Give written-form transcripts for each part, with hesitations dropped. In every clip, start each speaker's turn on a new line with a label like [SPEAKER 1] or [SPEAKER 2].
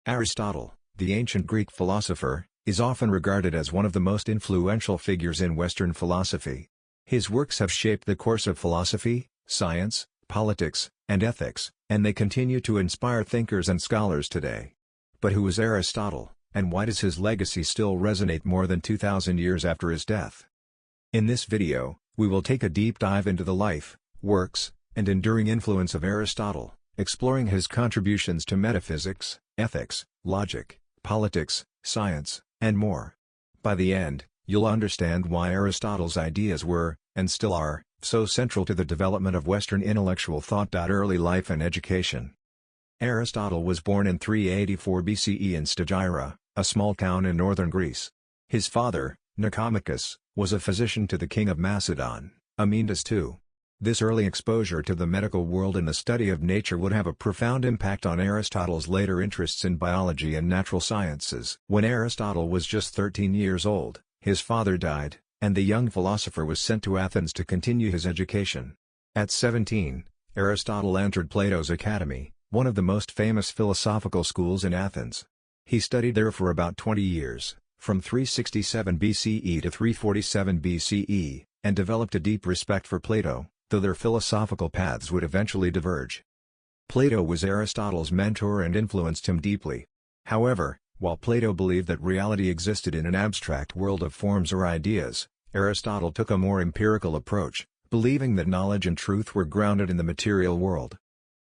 [SPEAKER 1] Aristotle, the ancient Greek philosopher, is often regarded as one of the most influential figures in Western philosophy. His works have shaped the course of philosophy, science, politics, and ethics, and they continue to inspire thinkers and scholars today. But who was Aristotle, and why does his legacy still resonate more than 2,000 years after his death? In this video, we will take a deep dive into the life, works, and enduring influence of Aristotle, exploring his contributions to metaphysics, ethics, logic, politics, science, and more. By the end, you'll understand why Aristotle's ideas were, and still are, so central to the development of Western intellectual thought. Early life and education. Aristotle was born in 384 BCE in Stagira, a small town in northern Greece. His father, Nicomachean, was a physician to the king of Macedon, Amyntas II. This early exposure to the medical world and the study of nature would have a profound impact on Aristotle's later interests in biology and natural sciences. When Aristotle was just 13 years old, his father died, and the young philosopher was sent to Athens to continue his education. At 17, Aristotle entered Plato's Academy, one of the most famous philosophical schools in Athens. He studied there for about 20 years, from 367 BCE to 347 BCE, and developed a deep respect for Plato, though their philosophical paths would eventually diverge. Plato was Aristotle's mentor and influenced him deeply. However, while Plato believed that reality existed in an abstract world of forms or ideas, Aristotle took a more empirical approach, believing that knowledge and truth were grounded in the material world.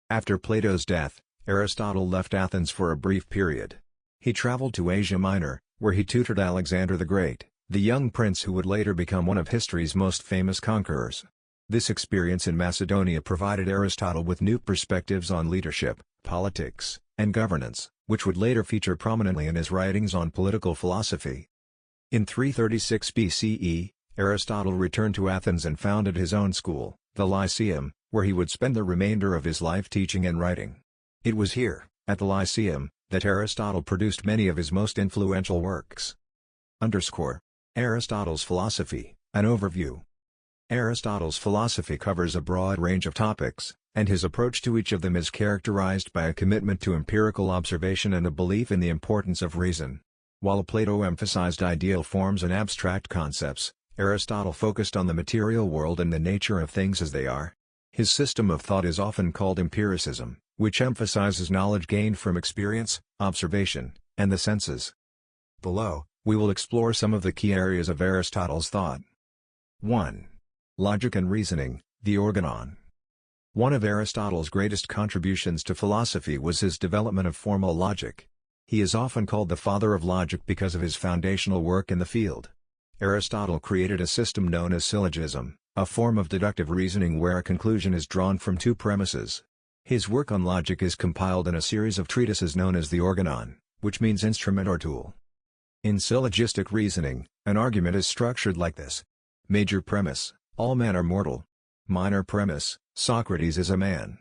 [SPEAKER 1] After Plato's death, Aristotle left Athens for a brief period. He traveled to Asia Minor, where he tutored Alexander the Great, the young prince who would later become one of history's most famous conquerors. This experience in Macedonia provided Aristotle with new perspectives on leadership, politics, and governance, which would later feature prominently in his writings on political philosophy. In 336 BCE, Aristotle returned to Athens and founded his own school, the Lyceum, where he would spend the remainder of his life teaching and writing. It was here, at the Lyceum, that Aristotle produced many of his most influential works. Aristotle's philosophy, an overview. Aristotle's philosophy covers a broad range of topics, and his approach to each of them is characterized by a commitment to empirical observation and a belief in the importance of reason. While Plato emphasized ideal forms and abstract concepts, Aristotle focused on the material world and the nature of things as they are. His system of thought is often called empiricism, which emphasizes knowledge gained from experience, observation, and the senses. Below, we will explore some of the key areas of Aristotle's thought. 1. Logic and reasoning, the organon. One of Aristotle's greatest contributions to philosophy was his development of formal logic. He is often called the father of logic because of his foundational work in the field. Aristotle created a system known as syllogism, a form of deductive reasoning where a conclusion is drawn from two premises. His work on logic is compiled in a series of treatises known as the organon, which means instrument or tool. In syllogistic reasoning, an argument is structured like this. Major premise: all men are mortal. Minor premise: Socrates is a man.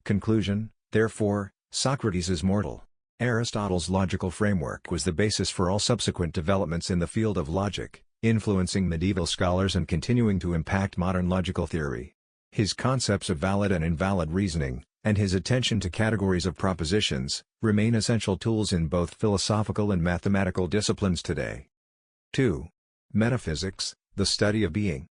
[SPEAKER 1] Conclusion: therefore, Socrates is mortal. Aristotle's logical framework was the basis for all subsequent developments in the field of logic, influencing medieval scholars and continuing to impact modern logical theory. His concepts of valid and invalid reasoning, and his attention to categories of propositions, remain essential tools in both philosophical and mathematical disciplines today. 2. Metaphysics, the study of being.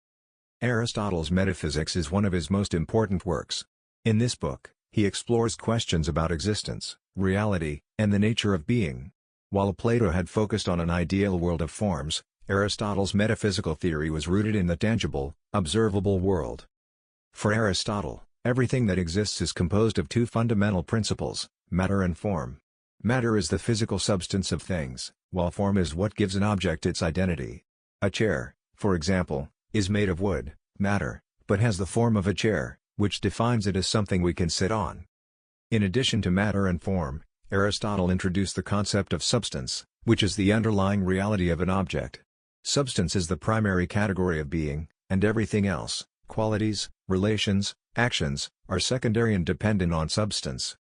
[SPEAKER 1] Aristotle's Metaphysics is one of his most important works. In this book, he explores questions about existence, reality, and the nature of being. While Plato had focused on an ideal world of forms, Aristotle's metaphysical theory was rooted in the tangible, observable world. For Aristotle, everything that exists is composed of two fundamental principles, matter and form. Matter is the physical substance of things, while form is what gives an object its identity. A chair, for example, is made of wood, matter, but has the form of a chair, which defines it as something we can sit on. In addition to matter and form, Aristotle introduced the concept of substance, which is the underlying reality of an object. Substance is the primary category of being, and everything else, qualities, relations, actions, are secondary and dependent on substance.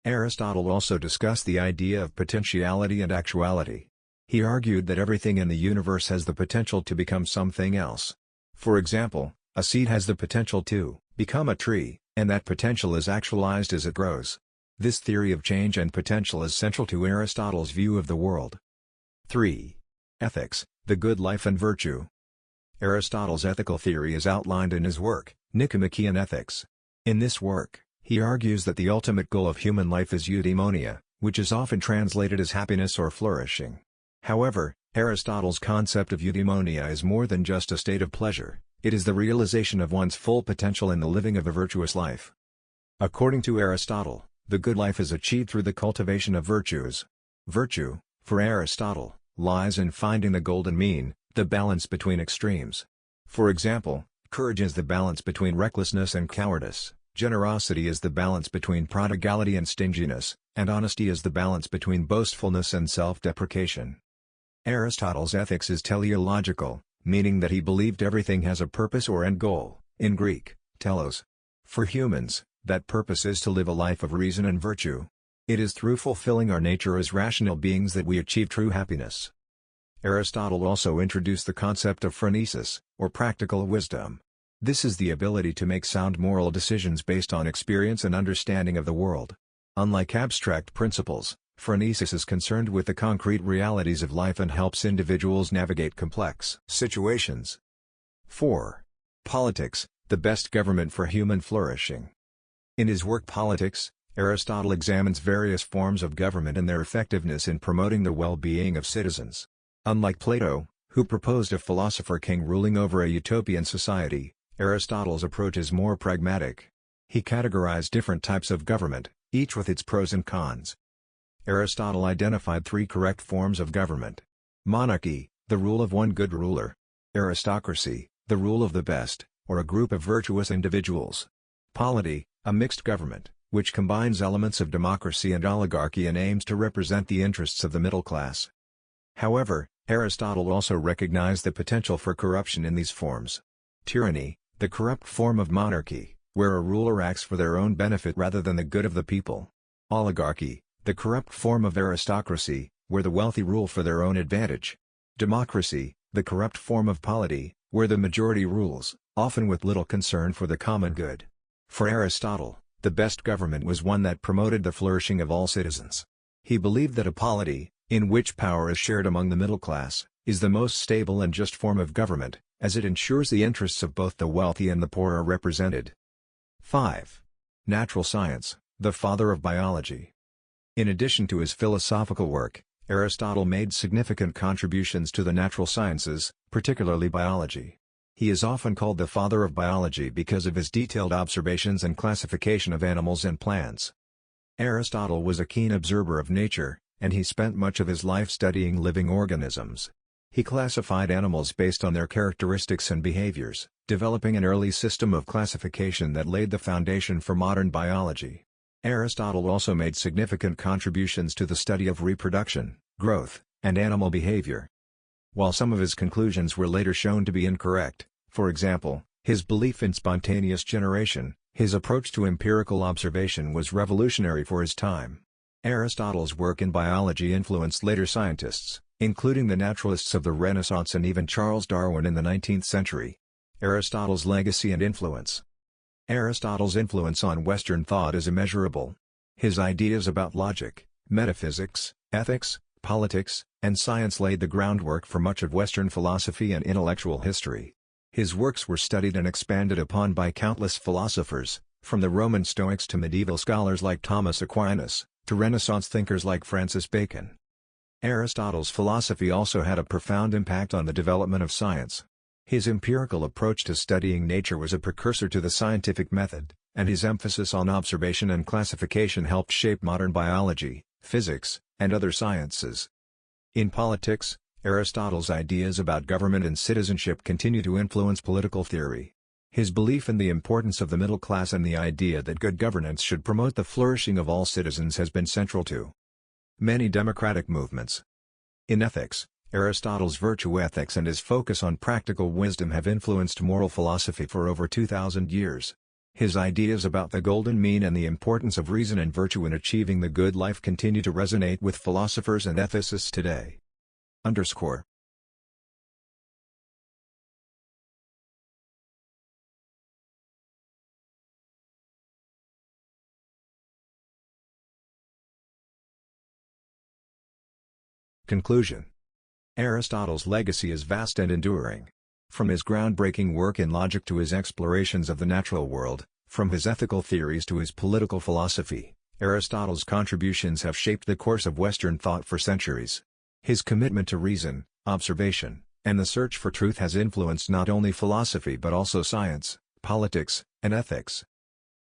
[SPEAKER 1] Aristotle also discussed the idea of potentiality and actuality. He argued that everything in the universe has the potential to become something else. For example, a seed has the potential to become a tree, and that potential is actualized as it grows. This theory of change and potential is central to Aristotle's view of the world. 3. Ethics, the good life and virtue. Aristotle's ethical theory is outlined in his work, Nicomachean Ethics. In this work, he argues that the ultimate goal of human life is eudaimonia, which is often translated as happiness or flourishing. However, Aristotle's concept of eudaimonia is more than just a state of pleasure, it is the realization of one's full potential in the living of a virtuous life. According to Aristotle, the good life is achieved through the cultivation of virtues. Virtue, for Aristotle, lies in finding the golden mean, the balance between extremes. For example, courage is the balance between recklessness and cowardice, generosity is the balance between prodigality and stinginess, and honesty is the balance between boastfulness and self-deprecation. Aristotle's ethics is teleological, meaning that he believed everything has a purpose or end goal, in Greek, telos. For humans, that purpose is to live a life of reason and virtue. It is through fulfilling our nature as rational beings that we achieve true happiness. Aristotle also introduced the concept of phronesis, or practical wisdom. This is the ability to make sound moral decisions based on experience and understanding of the world. Unlike abstract principles, phronesis is concerned with the concrete realities of life and helps individuals navigate complex situations. 4. Politics, the best government for human flourishing. In his work Politics, Aristotle examines various forms of government and their effectiveness in promoting the well-being of citizens. Unlike Plato, who proposed a philosopher king ruling over a utopian society, Aristotle's approach is more pragmatic. He categorized different types of government, each with its pros and cons. Aristotle identified 3 correct forms of government. Monarchy, the rule of one good ruler. Aristocracy, the rule of the best, or a group of virtuous individuals. Polity, a mixed government, which combines elements of democracy and oligarchy and aims to represent the interests of the middle class. However, Aristotle also recognized the potential for corruption in these forms. Tyranny, the corrupt form of monarchy, where a ruler acts for their own benefit rather than the good of the people. Oligarchy, the corrupt form of aristocracy, where the wealthy rule for their own advantage. Democracy, the corrupt form of polity, where the majority rules, often with little concern for the common good. For Aristotle, the best government was one that promoted the flourishing of all citizens. He believed that a polity, in which power is shared among the middle class, is the most stable and just form of government, as it ensures the interests of both the wealthy and the poor are represented. 5. Natural science, the father of biology. In addition to his philosophical work, Aristotle made significant contributions to the natural sciences, particularly biology. He is often called the father of biology because of his detailed observations and classification of animals and plants. Aristotle was a keen observer of nature, and he spent much of his life studying living organisms. He classified animals based on their characteristics and behaviors, developing an early system of classification that laid the foundation for modern biology. Aristotle also made significant contributions to the study of reproduction, growth, and animal behavior. While some of his conclusions were later shown to be incorrect, for example, his belief in spontaneous generation, his approach to empirical observation was revolutionary for his time. Aristotle's work in biology influenced later scientists, including the naturalists of the Renaissance and even Charles Darwin in the 19th century. Aristotle's legacy and influence. Aristotle's influence on Western thought is immeasurable. His ideas about logic, metaphysics, ethics, politics, and science laid the groundwork for much of Western philosophy and intellectual history. His works were studied and expanded upon by countless philosophers, from the Roman Stoics to medieval scholars like Thomas Aquinas, to Renaissance thinkers like Francis Bacon. Aristotle's philosophy also had a profound impact on the development of science. His empirical approach to studying nature was a precursor to the scientific method, and his emphasis on observation and classification helped shape modern biology, physics, and other sciences. In politics, Aristotle's ideas about government and citizenship continue to influence political theory. His belief in the importance of the middle class and the idea that good governance should promote the flourishing of all citizens has been central to many democratic movements. In ethics, Aristotle's virtue ethics and his focus on practical wisdom have influenced moral philosophy for over 2,000 years. His ideas about the golden mean and the importance of reason and virtue in achieving the good life continue to resonate with philosophers and ethicists today. Conclusion. Aristotle's legacy is vast and enduring. From his groundbreaking work in logic to his explorations of the natural world, from his ethical theories to his political philosophy, Aristotle's contributions have shaped the course of Western thought for centuries. His commitment to reason, observation, and the search for truth has influenced not only philosophy but also science, politics, and ethics.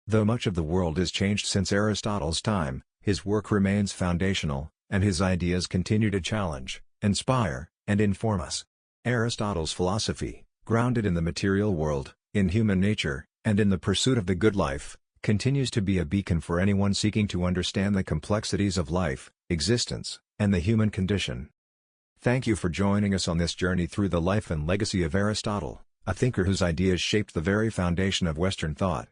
[SPEAKER 1] Though much of the world has changed since Aristotle's time, his work remains foundational, and his ideas continue to challenge, inspire, and inform us. Aristotle's philosophy, grounded in the material world, in human nature, and in the pursuit of the good life, continues to be a beacon for anyone seeking to understand the complexities of life, existence, and the human condition. Thank you for joining us on this journey through the life and legacy of Aristotle, a thinker whose ideas shaped the very foundation of Western thought.